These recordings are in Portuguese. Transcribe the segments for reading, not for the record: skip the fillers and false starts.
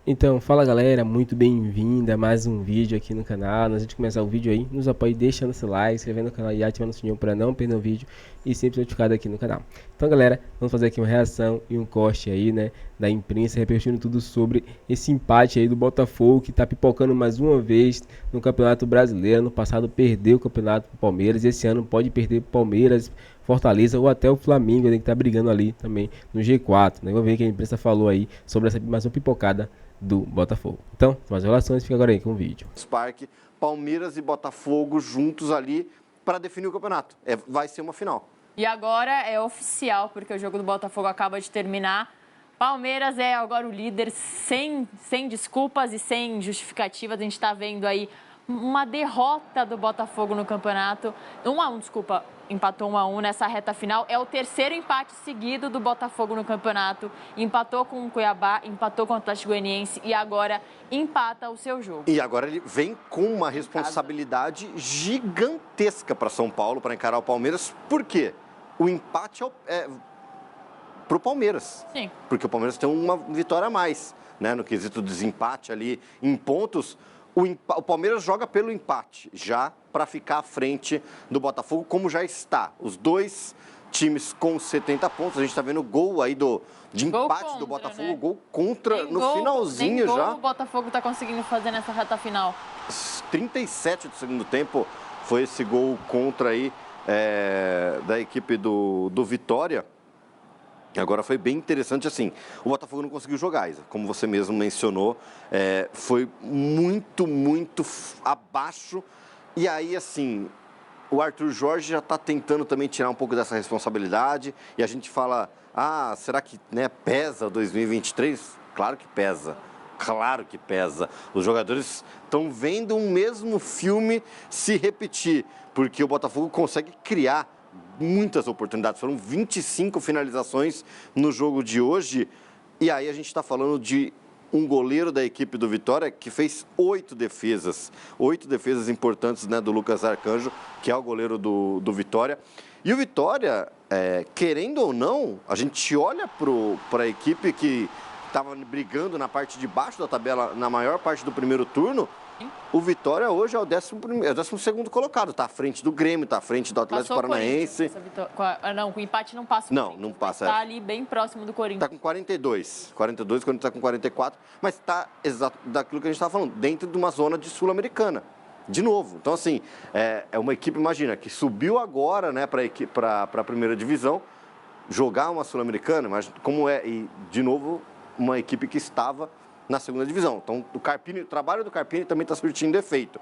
Então, fala galera, muito bem-vinda a mais um vídeo aqui no canal. Antes de começar o vídeo aí, nos apoie deixando seu like, se inscrevendo no canal e ativando o sininho para não perder o vídeo e sempre ser notificado aqui no canal. Então galera, vamos fazer aqui uma reação e um corte aí, né, da imprensa, repercutindo tudo sobre esse empate aí do Botafogo, que tá pipocando mais uma vez no Campeonato Brasileiro. No passado perdeu o Campeonato pro Palmeiras, e esse ano pode perder pro Palmeiras, Fortaleza ou até o Flamengo, né, que tá brigando ali também no G4, né? Vamos ver o que a imprensa falou aí sobre essa mais uma pipocada do Botafogo. Então, mais relações, fica agora aí com o vídeo. Parque, Palmeiras e Botafogo juntos ali para definir o campeonato. Vai ser uma final. E agora é oficial, porque o jogo do Botafogo acaba de terminar. Palmeiras é agora o líder, sem desculpas e sem justificativas. A gente está vendo aí uma derrota do Botafogo no campeonato. 1-1, desculpa, empatou 1-1 nessa reta final. É o terceiro empate seguido do Botafogo no campeonato. Empatou com o Cuiabá, empatou com o Atlético Goianiense e agora empata o seu jogo. E agora ele vem com uma responsabilidade gigantesca para São Paulo, para encarar o Palmeiras. Por quê? O empate é para o Palmeiras. Sim. Porque o Palmeiras tem uma vitória a mais, né? No quesito desempate ali em pontos. O Palmeiras joga pelo empate, já para ficar à frente do Botafogo, como já está. Os dois times com 70 pontos. A gente está vendo o gol aí de empate contra, do Botafogo, né? Gol contra no finalzinho nem já. Gol o Botafogo está conseguindo fazer nessa reta final. 37 do segundo tempo foi esse gol contra aí da equipe do Vitória. Agora foi bem interessante assim, o Botafogo não conseguiu jogar, Isa, como você mesmo mencionou, foi muito abaixo. E aí assim, o Arthur Jorge já está tentando também tirar um pouco dessa responsabilidade. E a gente fala, será que, né, pesa 2023? Claro que pesa. Claro que pesa. Os jogadores estão vendo um mesmo filme se repetir, porque o Botafogo consegue criar muitas oportunidades. Foram 25 finalizações no jogo de hoje. E aí a gente está falando de um goleiro da equipe do Vitória que fez 8 defesas. 8 defesas importantes, né, do Lucas Arcanjo, que é o goleiro do Vitória. E o Vitória, querendo ou não, a gente olha para a equipe que estava brigando na parte de baixo da tabela na maior parte do primeiro turno. O Vitória hoje é o 12º colocado, está à frente do Grêmio, está à frente do Atlético Paranaense. Não, com o empate não passa. Não passa. Está ali bem próximo do Corinthians. Está com 42 quando está com 44, mas está exato daquilo que a gente estava falando, dentro de uma zona de Sul-Americana. De novo, então assim, é uma equipe, imagina, que subiu agora, né, para a primeira divisão, jogar uma Sul-Americana, mas como e de novo, uma equipe que estava na segunda divisão. Então, o trabalho do Carpini também está surtindo efeito.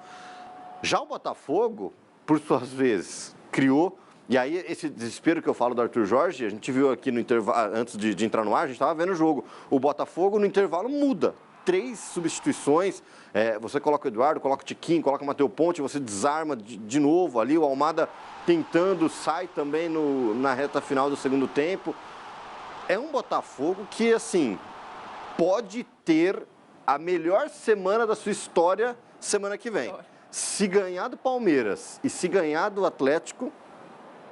Já o Botafogo, por suas vezes, criou, e aí esse desespero que eu falo do Arthur Jorge, a gente viu aqui no intervalo, antes de entrar no ar, a gente estava vendo o jogo. O Botafogo, no intervalo, muda. 3 substituições, você coloca o Eduardo, coloca o Tiquinho, coloca o Matheus Ponte, você desarma de novo ali, o Almada tentando, sai também na reta final do segundo tempo. É um Botafogo que, assim, pode ter a melhor semana da sua história semana que vem. Se ganhar do Palmeiras e se ganhar do Atlético,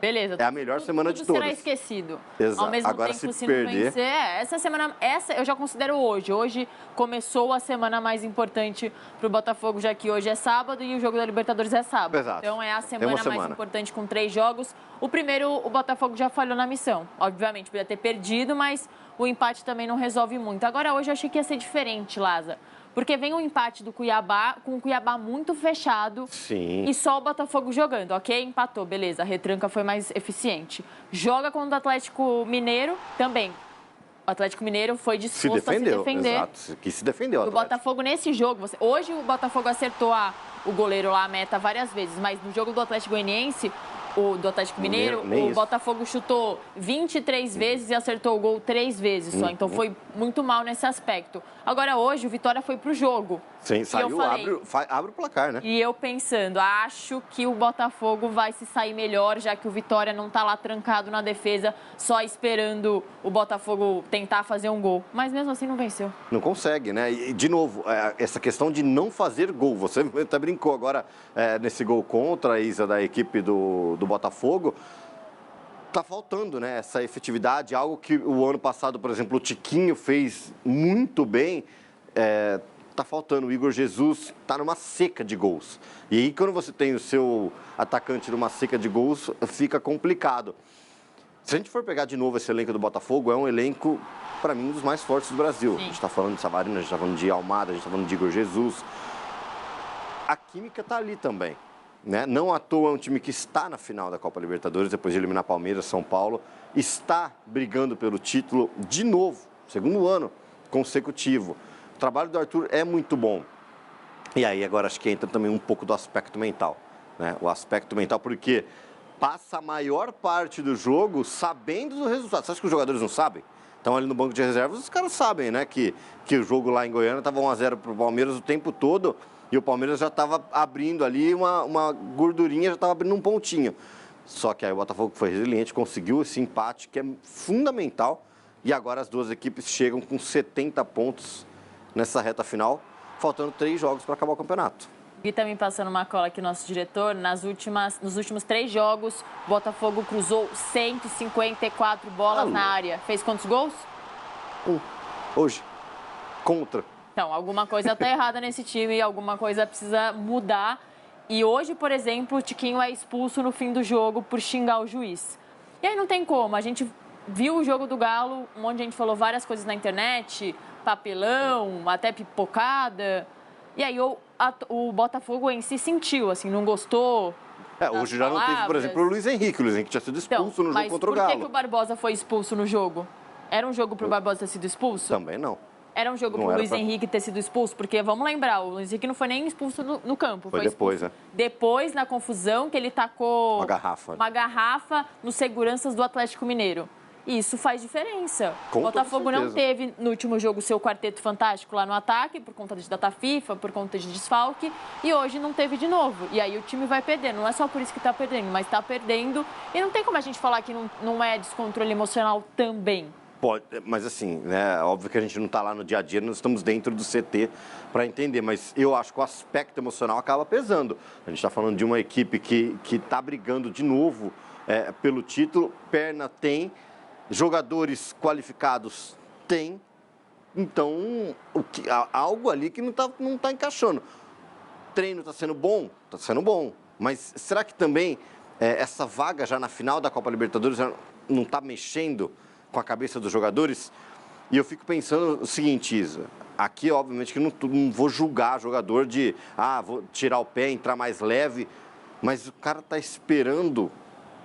beleza, é a melhor semana de todas. Será esquecido. Exato. Ao mesmo Agora, tempo, se perder... essa semana, eu já considero hoje. Hoje começou a semana mais importante para o Botafogo, já que hoje é sábado e o jogo da Libertadores é sábado. Exato. Então é a semana mais importante com 3 jogos. O primeiro, o Botafogo já falhou na missão. Obviamente, podia ter perdido, mas o empate também não resolve muito. Agora, hoje eu achei que ia ser diferente, Laza. Porque vem um empate do Cuiabá, com o Cuiabá muito fechado. Sim. E só o Botafogo jogando, ok? Empatou, beleza. A retranca foi mais eficiente. Joga contra o Atlético Mineiro também. O Atlético Mineiro foi disposto a se defender. Exato, que se defendeu. O Botafogo nesse jogo, hoje o Botafogo acertou o goleiro lá, a meta várias vezes, mas no jogo do Atlético Goianiense, do Atlético Mineiro, o Botafogo chutou 23 vezes e acertou o gol 3 vezes só. Então foi muito mal nesse aspecto. Agora hoje o Vitória foi pro jogo. Sim, saiu, abre o placar, né? E eu pensando, acho que o Botafogo vai se sair melhor, já que o Vitória não tá lá trancado na defesa, só esperando o Botafogo tentar fazer um gol. Mas mesmo assim não venceu. Não consegue, né? E, de novo, essa questão de não fazer gol. Você até brincou agora nesse gol contra a Isa da equipe do Botafogo. Tá faltando, né? Essa efetividade, algo que o ano passado, por exemplo, o Tiquinho fez muito bem. tá faltando. O Igor Jesus tá numa seca de gols. E aí, quando você tem o seu atacante numa seca de gols, fica complicado. Se a gente for pegar de novo esse elenco do Botafogo, é um elenco, para mim, um dos mais fortes do Brasil. Sim. A gente está falando de Savarino, a gente está falando de Almada, a gente está falando de Igor Jesus. A química está ali também, né? Não à toa é um time que está na final da Copa Libertadores, depois de eliminar Palmeiras, São Paulo, está brigando pelo título de novo, segundo ano consecutivo. O trabalho do Arthur é muito bom. E aí agora acho que entra também um pouco do aspecto mental, né? O aspecto mental, porque passa a maior parte do jogo sabendo do resultado. Você acha que os jogadores não sabem? Estão ali no banco de reservas, os caras sabem, né? Que o jogo lá em Goiânia estava 1-0 para o Palmeiras o tempo todo e o Palmeiras já estava abrindo ali uma gordurinha, já estava abrindo um pontinho. Só que aí o Botafogo foi resiliente, conseguiu esse empate que é fundamental e agora as duas equipes chegam com 70 pontos nessa reta final, faltando 3 jogos para acabar o campeonato. Gui tá me passando uma cola aqui, nosso diretor. Nos últimos 3 jogos, o Botafogo cruzou 154 bolas na área. Fez quantos gols? Hoje, contra. Então, alguma coisa tá errada nesse time, alguma coisa precisa mudar. E hoje, por exemplo, o Tiquinho é expulso no fim do jogo por xingar o juiz. E aí não tem como. A gente viu o jogo do Galo, um monte de gente falou várias coisas na internet, papelão, até pipocada. E aí o Botafogo em si sentiu, assim, não gostou. Hoje já não teve, por exemplo, o Luiz Henrique. O Luiz Henrique tinha sido expulso no jogo contra o Galo. Mas por que o Barbosa foi expulso no jogo? Era um jogo para o Barbosa ter sido expulso? Também não. Era um jogo para o Luiz Henrique ter sido expulso? Porque, vamos lembrar, o Luiz Henrique não foi nem expulso no campo. Foi depois, né? Depois, na confusão, que ele tacou uma garrafa nos seguranças do Atlético Mineiro. E isso faz diferença. O Botafogo não teve, no último jogo, o seu quarteto fantástico lá no ataque, por conta de data FIFA, por conta de desfalque, e hoje não teve de novo. E aí o time vai perdendo. Não é só por isso que está perdendo, mas está perdendo. E não tem como a gente falar que não é descontrole emocional também. Pode, mas assim, né, óbvio que a gente não está lá no dia a dia, nós estamos dentro do CT para entender, mas eu acho que o aspecto emocional acaba pesando. A gente está falando de uma equipe que está brigando de novo pelo título, perna tem, jogadores qualificados tem, então algo ali que não tá encaixando. O treino está sendo bom, mas será que também essa vaga já na final da Copa Libertadores já não está mexendo com a cabeça dos jogadores? E eu fico pensando o seguinte, Isa, aqui obviamente que não vou julgar jogador de, vou tirar o pé, entrar mais leve, mas o cara está esperando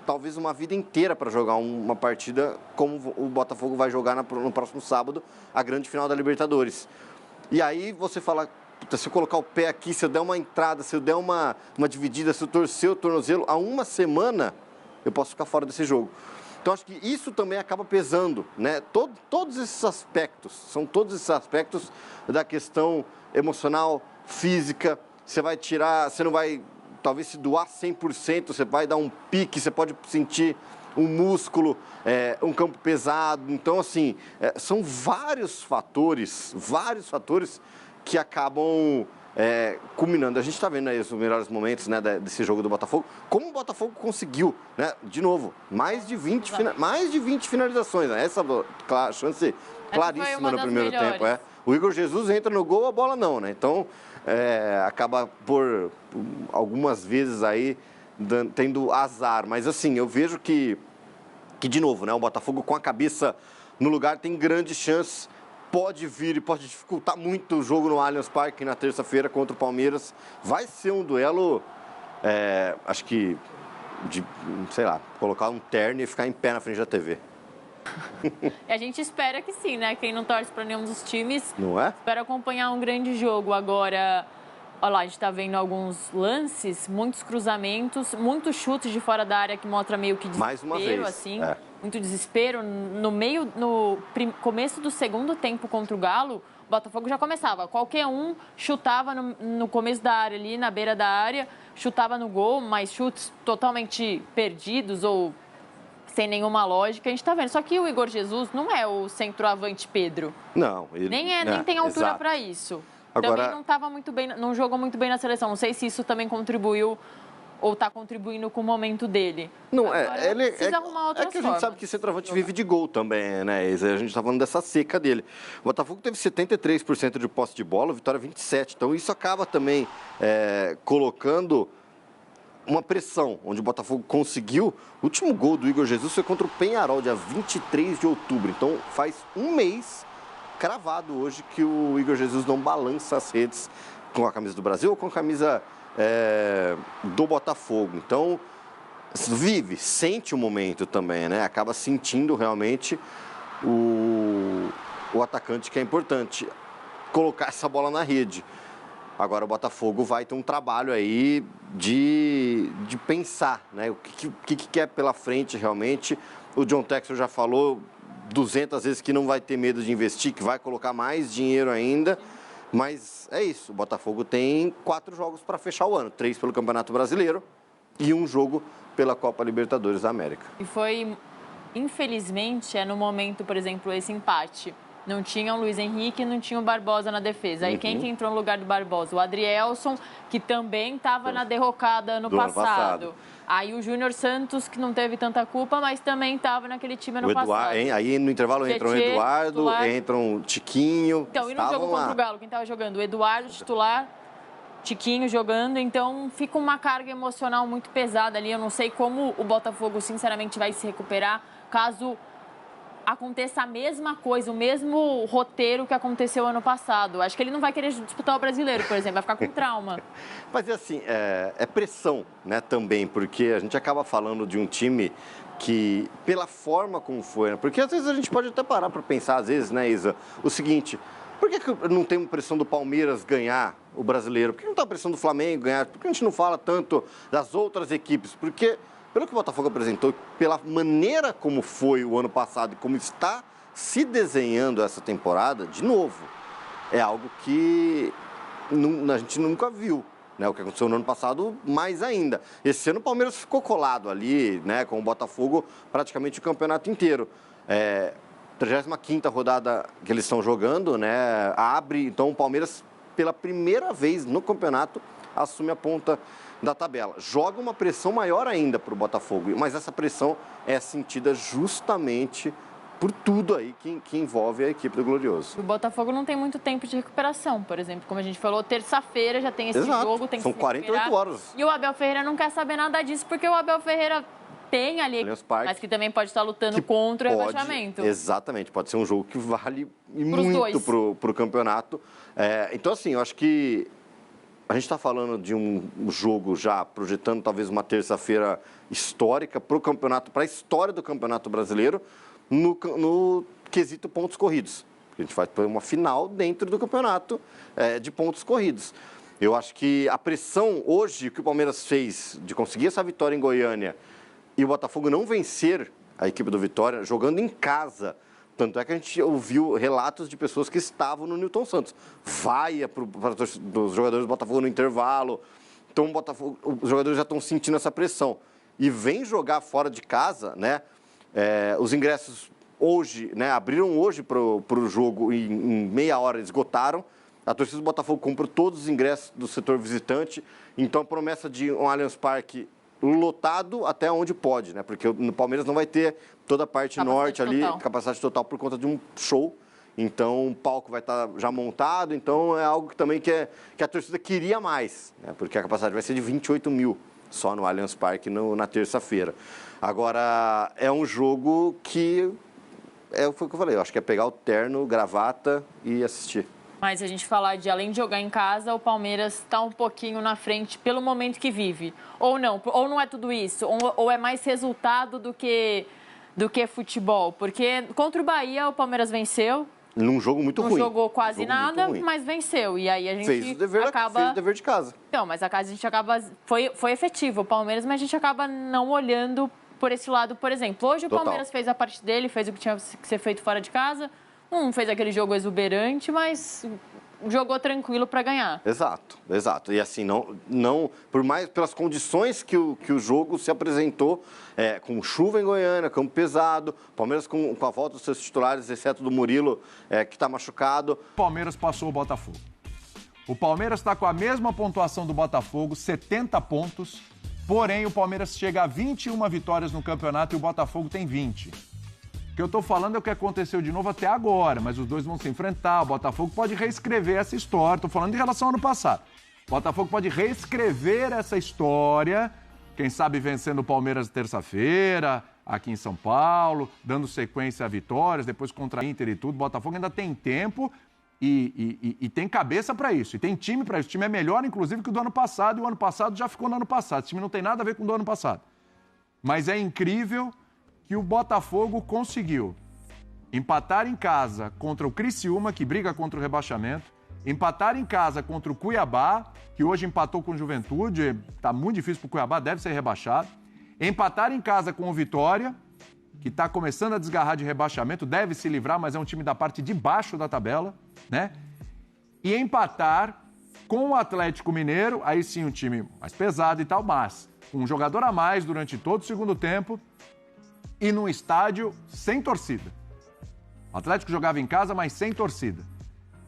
talvez uma vida inteira para jogar uma partida como o Botafogo vai jogar no próximo sábado, a grande final da Libertadores. E aí você fala, se eu colocar o pé aqui, se eu der uma entrada, se eu der uma dividida, se eu torcer o tornozelo, há uma semana eu posso ficar fora desse jogo. Então, acho que isso também acaba pesando, né? Todos esses aspectos, são todos esses aspectos da questão emocional, física. Você vai tirar, você não vai, talvez, se doar 100%, você vai dar um pique, você pode sentir um músculo, um campo pesado. Então, assim, são vários fatores que acabam culminando. A gente está vendo aí os melhores momentos, né, desse jogo do Botafogo. Como o Botafogo conseguiu, né, de novo, mais de 20 finalizações. Né? Essa chance claríssima no primeiro tempo. O Igor Jesus entra no gol, a bola não, né? Então, acaba por algumas vezes aí tendo azar. Mas, assim, eu vejo que de novo, né, o Botafogo com a cabeça no lugar tem grandes chances. Pode vir e pode dificultar muito o jogo no Allianz Parque na terça-feira contra o Palmeiras. Vai ser um duelo, acho que, sei lá, colocar um terno e ficar em pé na frente da TV. A gente espera que sim, né? Quem não torce para nenhum dos times, não é? Espera acompanhar um grande jogo. Agora, olha lá, a gente está vendo alguns lances, muitos cruzamentos, muitos chutes de fora da área que mostra meio que desespero, mais uma vez, assim. Muito desespero. No começo do segundo tempo contra o Galo, o Botafogo já começava. Qualquer um chutava no começo da área ali, na beira da área, chutava no gol, mas chutes totalmente perdidos ou sem nenhuma lógica. A gente está vendo. Só que o Igor Jesus não é o centroavante Pedro. Não. Ele nem tem altura para isso. Agora, também não jogou muito bem na seleção. Não sei se isso também contribuiu ou está contribuindo com o momento dele? Não, Agora, precisa arrumar outras que a gente sabe que centroavante vive de gol também, né, Isa? A gente está falando dessa seca dele. O Botafogo teve 73% de posse de bola, o Vitória 27%. Então isso acaba também colocando uma pressão, onde o Botafogo conseguiu. O último gol do Igor Jesus foi contra o Peñarol, dia 23 de outubro. Então faz um mês cravado hoje que o Igor Jesus não balança as redes com a camisa do Brasil ou com a camisa do Botafogo. Então sente o momento também, né? Acaba sentindo realmente o atacante, que é importante colocar essa bola na rede. Agora o Botafogo vai ter um trabalho aí de pensar, né? O que quer pela frente realmente. O John Textor já falou 200 vezes que não vai ter medo de investir, que vai colocar mais dinheiro ainda. Mas é isso, o Botafogo tem 4 jogos para fechar o ano. 3 pelo Campeonato Brasileiro e 1 jogo pela Copa Libertadores da América. E foi, infelizmente, no momento, por exemplo, esse empate. Não tinha o Luiz Henrique, não tinha o Barbosa na defesa. Aí quem que entrou no lugar do Barbosa? O Adrielson, que também estava na derrocada ano passado. Aí o Júnior Santos, que não teve tanta culpa, mas também estava naquele time ano passado. Aí no intervalo entram o Eduardo, titular. Entram o Tiquinho. Então, e no jogo contra o Galo, quem estava jogando? O Eduardo, titular, Tiquinho jogando. Então, fica uma carga emocional muito pesada ali. Eu não sei como o Botafogo, sinceramente, vai se recuperar caso aconteça a mesma coisa, o mesmo roteiro que aconteceu ano passado. Acho que ele não vai querer disputar o Brasileiro, por exemplo, vai ficar com trauma. Mas assim, é pressão, né, também, porque a gente acaba falando de um time que, pela forma como foi, né, porque às vezes a gente pode até parar para pensar, às vezes, né, Isa, o seguinte: por que não tem pressão do Palmeiras ganhar o Brasileiro? Por que não está a pressão do Flamengo ganhar? Por que a gente não fala tanto das outras equipes? Porque pelo que o Botafogo apresentou, pela maneira como foi o ano passado e como está se desenhando essa temporada, de novo, é algo que a gente nunca viu, né? O que aconteceu no ano passado, mais ainda. Esse ano o Palmeiras ficou colado ali, né, com o Botafogo praticamente o campeonato inteiro. 35ª rodada que eles estão jogando, né, abre, então o Palmeiras, pela primeira vez no campeonato, assume a ponta da tabela. Joga uma pressão maior ainda para o Botafogo, mas essa pressão é sentida justamente por tudo aí que envolve a equipe do Glorioso. O Botafogo não tem muito tempo de recuperação, por exemplo, como a gente falou, terça-feira já tem esse jogo, tem que São se 48 horas. E o Abel Ferreira não quer saber nada disso, porque o Abel Ferreira tem ali, mas que também pode estar lutando contra o rebaixamento. Exatamente, pode ser um jogo que vale muito para o campeonato. Então, assim, eu acho que a gente está falando de um jogo já projetando talvez uma terça-feira histórica para o campeonato, para a história do Campeonato Brasileiro, no quesito pontos corridos. A gente vai ter uma final dentro do campeonato de pontos corridos. Eu acho que a pressão hoje que o Palmeiras fez de conseguir essa vitória em Goiânia e o Botafogo não vencer a equipe do Vitória jogando em casa. Tanto é que a gente ouviu relatos de pessoas que estavam no Newton Santos. Vaia para os jogadores do Botafogo no intervalo. Então os jogadores já estão sentindo essa pressão. E vem jogar fora de casa, né? Os ingressos hoje, né, abriram hoje para o jogo e em meia hora esgotaram. A torcida do Botafogo comprou todos os ingressos do setor visitante. Então a promessa de um Allianz Parque lotado até onde pode, né? Porque no Palmeiras não vai ter toda a parte norte ali, capacidade total por conta de um show. Então o palco vai estar já montado, então é algo que também que a torcida queria mais, né? Porque a capacidade vai ser de 28 mil só no Allianz Parque na terça-feira. Agora, é um jogo que, foi o que eu falei, eu acho que é pegar o terno, gravata e assistir. Mas se a gente falar de, além de jogar em casa, o Palmeiras está um pouquinho na frente pelo momento que vive. Ou não é tudo isso, ou é mais resultado do que futebol. Porque contra o Bahia o Palmeiras venceu. Num jogo muito ruim. Não jogou quase nada, mas venceu. E aí a gente fez o dever de casa. Então, mas a gente acaba... Foi efetivo o Palmeiras, mas a gente acaba não olhando por esse lado, por exemplo. Hoje o Palmeiras fez a parte dele, fez o que tinha que ser feito fora de casa. Não fez aquele jogo exuberante, mas jogou tranquilo para ganhar. Exato. E assim, não por mais pelas condições que o jogo se apresentou, com chuva em Goiânia, campo pesado, Palmeiras com a volta dos seus titulares, exceto do Murilo, que está machucado. O Palmeiras passou o Botafogo. O Palmeiras está com a mesma pontuação do Botafogo, 70 pontos, Porém, o Palmeiras chega a 21 vitórias no campeonato e o Botafogo tem 20. O que eu tô falando é o que aconteceu de novo até agora, mas os dois vão se enfrentar. O Botafogo pode reescrever essa história. Tô falando em relação ao ano passado. O Botafogo pode reescrever essa história, quem sabe vencendo o Palmeiras terça-feira, aqui em São Paulo, dando sequência a vitórias, depois contra a Inter e tudo. O Botafogo ainda tem tempo e tem cabeça para isso, e tem time para isso. O time é melhor, inclusive, que o do ano passado, e o ano passado já ficou no ano passado. Esse time não tem nada a ver com o do ano passado. Mas é incrível que o Botafogo conseguiu empatar em casa contra o Criciúma, que briga contra o rebaixamento, empatar em casa contra o Cuiabá, que hoje empatou com o Juventude, tá muito difícil pro Cuiabá, deve ser rebaixado, empatar em casa com o Vitória, que está começando a desgarrar de rebaixamento, deve se livrar, mas é um time da parte de baixo da tabela, né? E empatar com o Atlético Mineiro, aí sim um time mais pesado e tal, mas com um jogador a mais durante todo o segundo tempo e num estádio sem torcida. O Atlético jogava em casa, mas sem torcida.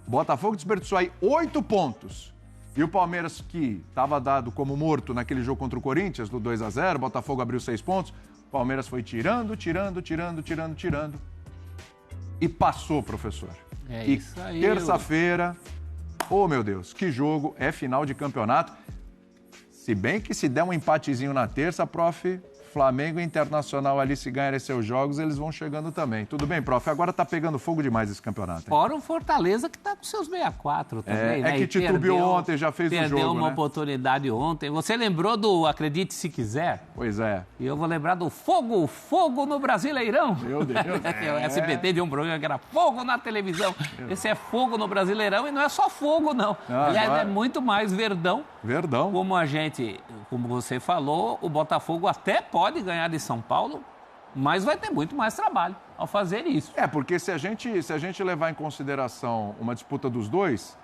O Botafogo desperdiçou aí 8 pontos. E o Palmeiras, que estava dado como morto naquele jogo contra o Corinthians, do 2-0, o Botafogo abriu 6 pontos. O Palmeiras foi tirando. E passou, professor. É e isso aí. Terça-feira, oh meu Deus, que jogo, é final de campeonato. Se bem que se der um empatezinho na terça, prof, Flamengo e Internacional ali, se ganharem seus jogos, eles vão chegando também. Tudo bem, prof? Agora tá pegando fogo demais esse campeonato. Hein? Fora o Fortaleza, que tá com seus 64 também, né? É que titubeou ontem, já fez o jogo, perdeu uma né? oportunidade ontem. Você lembrou do Acredite Se Quiser? Pois é. E eu vou lembrar do Fogo no Brasileirão. Meu Deus. O SBT de um programa que era Fogo na televisão. Esse é Fogo no Brasileirão e não é só fogo, não. Aliás, agora... é muito mais verdão. Verdão. Como você falou, o Botafogo até pode ganhar de São Paulo, mas vai ter muito mais trabalho ao fazer isso. Porque se a gente levar em consideração uma disputa dos dois,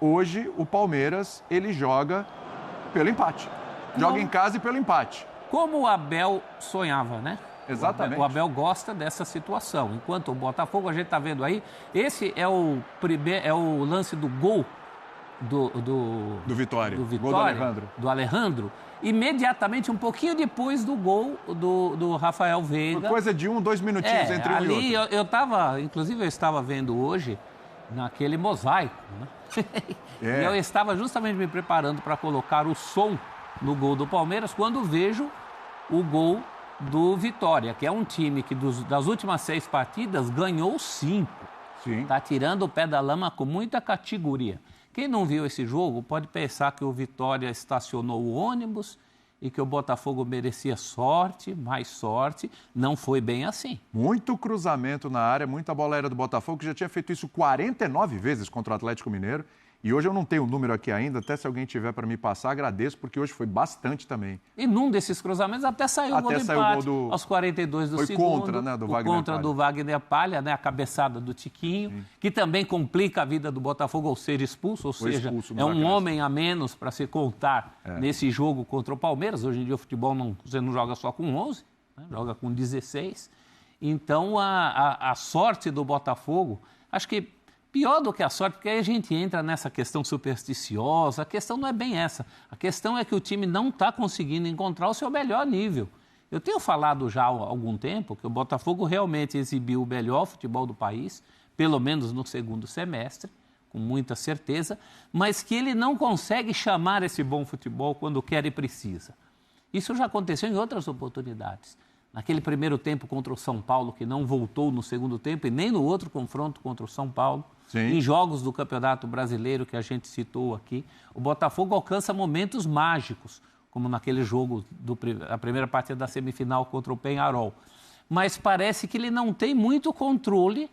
hoje o Palmeiras, ele joga pelo empate. Joga em casa e pelo empate. Como o Abel sonhava, né? Exatamente. O Abel gosta dessa situação. Enquanto o Botafogo, a gente está vendo aí, esse é o lance do gol do Vitória. Gol do Alejandro. Imediatamente, um pouquinho depois do gol do Rafael Veiga. Foi coisa de 2 minutinhos entre um e outro. Eu estava vendo hoje naquele mosaico, né? E eu estava justamente me preparando para colocar o som no gol do Palmeiras quando vejo o gol do Vitória, que é um time que das últimas 6 partidas ganhou 5. Sim. Está tirando o pé da lama com muita categoria. Quem não viu esse jogo pode pensar que o Vitória estacionou o ônibus e que o Botafogo merecia mais sorte. Não foi bem assim. Muito cruzamento na área, muita bola aérea do Botafogo, que já tinha feito isso 49 vezes contra o Atlético Mineiro. E hoje eu não tenho o número aqui ainda, até se alguém tiver para me passar, agradeço, porque hoje foi bastante também. E num desses cruzamentos até saiu o gol do empate, aos 42 do segundo. Foi contra, né, do Wagner contra Palha. do Wagner Palha, né, a cabeçada do Tiquinho, sim, que também complica a vida do Botafogo ao ser expulso, ou seja, é um homem a menos para se contar nesse jogo contra o Palmeiras. Hoje em dia o futebol você não joga só com 11, né, joga com 16. Então a sorte do Botafogo, acho que pior do que a sorte, porque aí a gente entra nessa questão supersticiosa. A questão não é bem essa. A questão é que o time não está conseguindo encontrar o seu melhor nível. Eu tenho falado já há algum tempo que o Botafogo realmente exibiu o melhor futebol do país, pelo menos no segundo semestre, com muita certeza, mas que ele não consegue chamar esse bom futebol quando quer e precisa. Isso já aconteceu em outras oportunidades. Naquele primeiro tempo contra o São Paulo, que não voltou no segundo tempo, e nem no outro confronto contra o São Paulo. Sim. Em jogos do Campeonato Brasileiro que a gente citou aqui, o Botafogo alcança momentos mágicos, como naquele jogo, a primeira partida da semifinal contra o Peñarol. Mas parece que ele não tem muito controle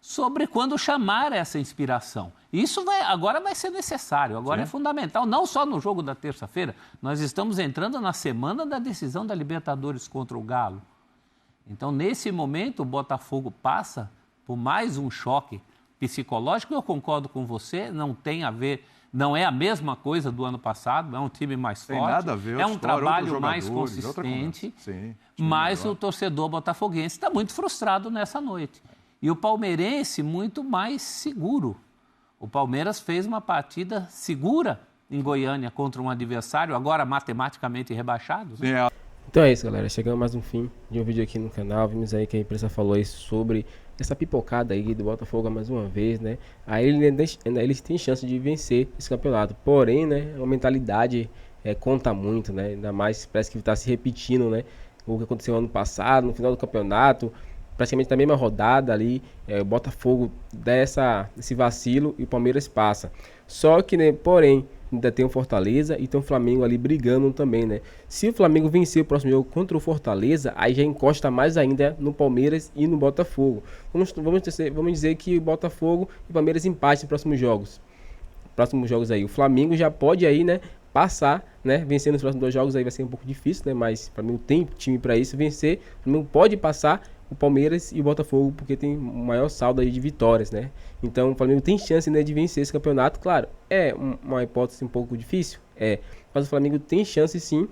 sobre quando chamar essa inspiração. Isso agora vai ser necessário, agora é fundamental, não só no jogo da terça-feira, nós estamos entrando na semana da decisão da Libertadores contra o Galo. Então, nesse momento, o Botafogo passa por mais um choque psicológico. Eu concordo com você, não é a mesma coisa do ano passado, é um time mais forte, nada a ver, é um trabalho mais consistente, mas o torcedor botafoguense está muito frustrado nessa noite. E o palmeirense muito mais seguro. O Palmeiras fez uma partida segura em Goiânia contra um adversário, agora matematicamente rebaixado. Sim, Então é isso, galera. Chegamos mais um fim de um vídeo aqui no canal. Vimos aí que a imprensa falou aí sobre essa pipocada aí do Botafogo mais uma vez, né? Aí eles têm chance de vencer esse campeonato. Porém, né, a mentalidade conta muito, né? Ainda mais parece que está se repetindo, né? O que aconteceu ano passado, no final do campeonato, praticamente na mesma rodada ali, o Botafogo dá esse vacilo e o Palmeiras passa. Só que, né, porém, ainda tem o Fortaleza e tem o Flamengo ali brigando também, né? Se o Flamengo vencer o próximo jogo contra o Fortaleza, aí já encosta mais ainda no Palmeiras e no Botafogo. Vamos dizer que o Botafogo e o Palmeiras empatem nos próximos jogos. Próximos jogos aí. O Flamengo já pode aí, né, passar, né? Vencer nos próximos 2 jogos aí vai ser um pouco difícil, né? Mas o Flamengo tem time para isso, vencer. O Flamengo pode passar o Palmeiras e o Botafogo, porque tem o maior saldo aí de vitórias, né? Então o Flamengo tem chance, né, de vencer esse campeonato. Claro, é uma hipótese um pouco difícil, mas o Flamengo tem chance sim.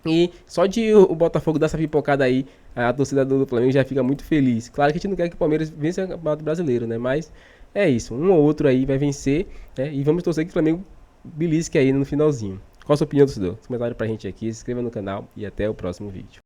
E só de o Botafogo dar essa pipocada aí, a torcida do Flamengo já fica muito feliz. Claro que a gente não quer que o Palmeiras vença o Campeonato Brasileiro, né? Mas é isso, um ou outro aí vai vencer, né? E vamos torcer que o Flamengo belisque aí no finalzinho. Qual a sua opinião, torcedor? Comentário pra gente aqui, se inscreva no canal e até o próximo vídeo.